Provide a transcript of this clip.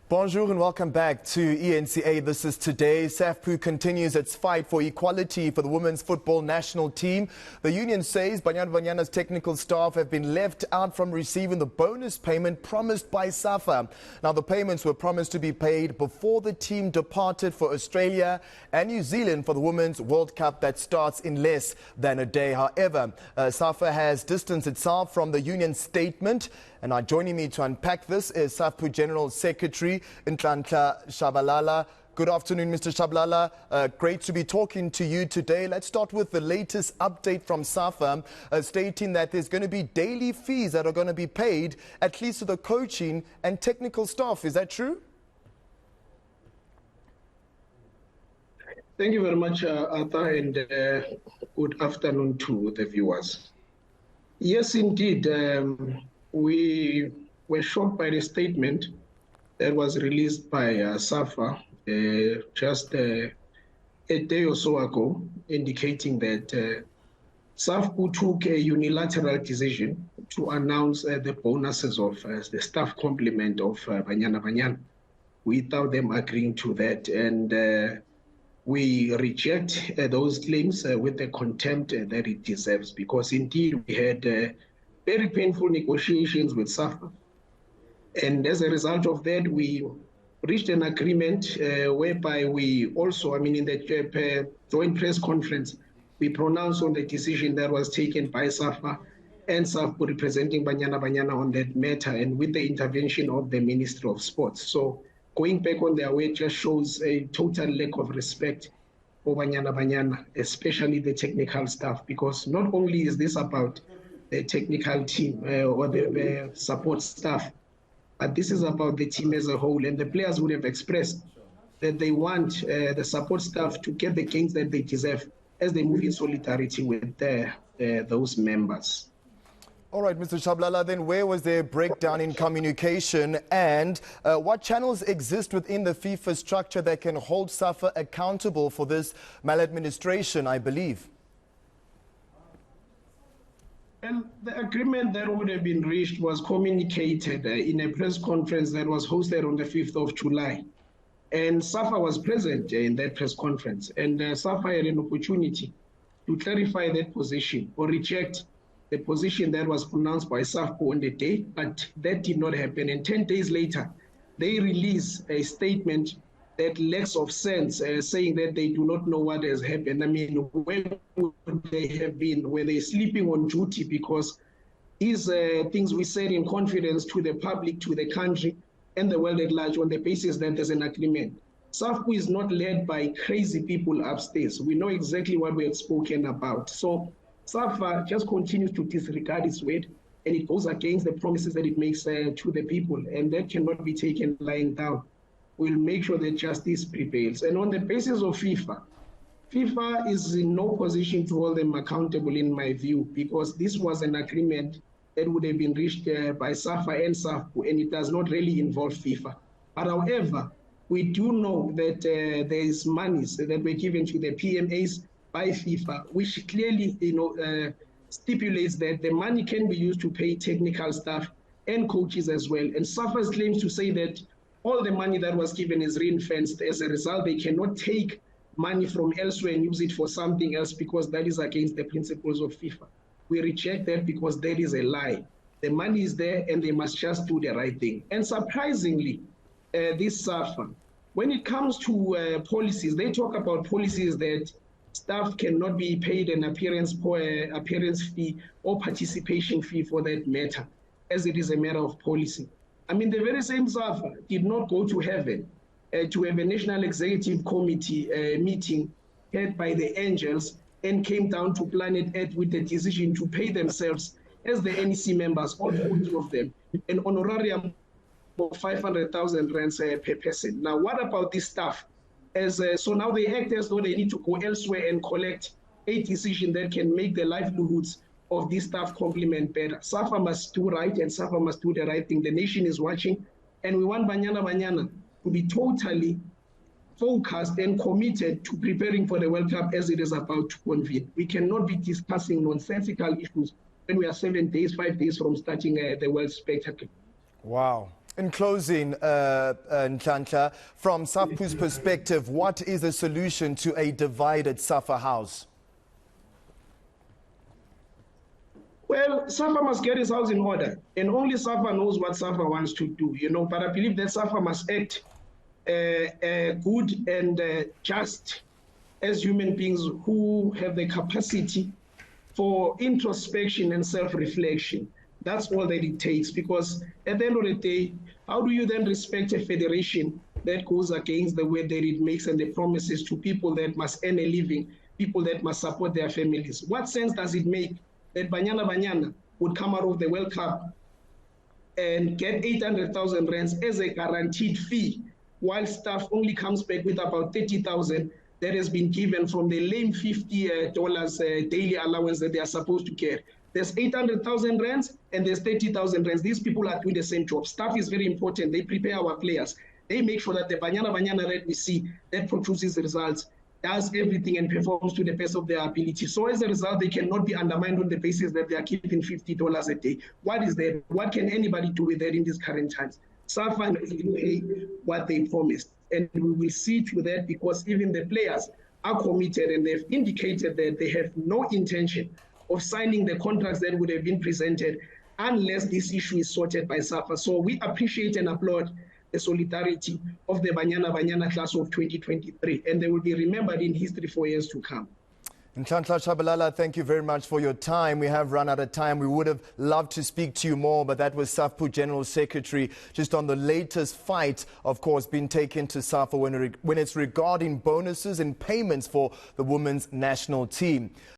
Bonjour and welcome back to eNCA. This is Today. SAFPU continues its fight for equality for the women's football national team. The union says Banyana Banyana's technical staff have been left out from receiving the bonus payment promised by Safa. Now, the payments were promised to be paid before the team departed for Australia and New Zealand for the Women's World Cup that starts in less than a day. However, Safa has distanced itself from the union statement. And now joining me to unpack this is SAFPU General Secretary Nhlanhla Shabalala. Good afternoon, Mr. Shabalala. Great to be talking to you today. Let's start with the latest update from Safa, stating that there's going to be daily fees that are going to be paid, at least to the coaching and technical staff. Is that true? Thank you very much, Arthur, and good afternoon to the viewers. Yes, indeed. We were shocked by the statement that was released by Safa just a day or so ago, indicating that SAFPU took a unilateral decision to announce the bonuses of the staff complement of Banyana Banyana without them agreeing to that. And we reject those claims with the contempt that it deserves, because indeed we had very painful negotiations with Safa. And as a result of that, we reached an agreement whereby we also, in the joint press conference, we pronounced on the decision that was taken by Safa and SAFPU representing Banyana Banyana on that matter, and with the intervention of the Ministry of Sports. So going back on their way just shows a total lack of respect for Banyana Banyana, especially the technical staff, because not only is this about the technical team or the support staff, but this is about the team as a whole. And the players would have expressed that they want the support staff to get the gains that they deserve as they move in solidarity with those members. All right, Mr. Shabalala, then where was there a breakdown in communication, and what channels exist within the FIFA structure that can hold Safa accountable for this maladministration, I believe? And the agreement that would have been reached was communicated in a press conference that was hosted on the 5th of July. And Safa was present in that press conference. And Safa had an opportunity to clarify that position or reject the position that was pronounced by SAFPU on the day, but that did not happen. And 10 days later, they released a statement that lacks of sense, saying that they do not know what has happened. Where would they have been? Were they sleeping on duty? Because these things we said in confidence to the public, to the country, and the world at large on the basis that there's an agreement. SAFPU is not led by crazy people upstairs. We know exactly what we have spoken about. So Safa just continues to disregard its word, and it goes against the promises that it makes to the people, and that cannot be taken lying down. We'll make sure that justice prevails. And on the basis of FIFA is in no position to hold them accountable, in my view, because this was an agreement that would have been reached by Safa and SAFPU, and it does not really involve FIFA. But however, we do know that there is monies that were given to the PMAs by FIFA, which clearly stipulates that the money can be used to pay technical staff and coaches as well. And Safa's claims to say that all the money that was given is ring-fenced. As a result, they cannot take money from elsewhere and use it for something else, because that is against the principles of FIFA. We reject that because that is a lie. The money is there and they must just do the right thing. And surprisingly, this Safa, when it comes to policies, they talk about policies that staff cannot be paid an appearance fee or participation fee for that matter, as it is a matter of policy. The very same Safa did not go to heaven to have a National Executive Committee meeting head by the angels, and came down to planet Earth with the decision to pay themselves as the NEC members, all 40 of them, an honorarium of 500,000 rands per person. Now, what about this staff? So now they act as though they need to go elsewhere and collect a decision that can make the livelihoods of this staff complement better. Safa must do right, and Safa must do the right thing. The nation is watching, and we want Banyana Banyana to be totally focused and committed to preparing for the World Cup as it is about to convene. We cannot be discussing nonsensical issues when we are 5 days from starting the World Spectacle. Wow. In closing, Nhlanhla, from SAFPU's perspective, what is a solution to a divided Safa house? Well, Safa must get his house in order, and only Safa knows what Safa wants to do, But I believe that Safa must act good and just as human beings who have the capacity for introspection and self-reflection. That's all that it takes, because at the end of the day, how do you then respect a federation that goes against the way that it makes and the promises to people that must earn a living, people that must support their families? What sense does it make that Banyana Banyana would come out of the World Cup and get 800,000 rands as a guaranteed fee, while staff only comes back with about 30,000 that has been given from the lame $50 daily allowance that they are supposed to get? There's 800,000 rands and there's 30,000 rands. These people are doing the same job. Staff is very important. They prepare our players. They make sure that the Banyana Banyana that we see that produces results does everything and performs to the best of their ability. So as a result, they cannot be undermined on the basis that they are keeping $50 a day. What is that? What can anybody do with that in these current times? Safa will pay what they promised. And we will see to that, because even the players are committed and they've indicated that they have no intention of signing the contracts that would have been presented unless this issue is sorted by Safa. So we appreciate and applaud the solidarity of the Banyana Banyana class of 2023, and they will be remembered in history for years to come. Nhlanhla Shabalala, thank you very much for your time. We have run out of time. We would have loved to speak to you more, but that was SAFPU General Secretary just on the latest fight, of course, being taken to Safa when it's regarding bonuses and payments for the women's national team.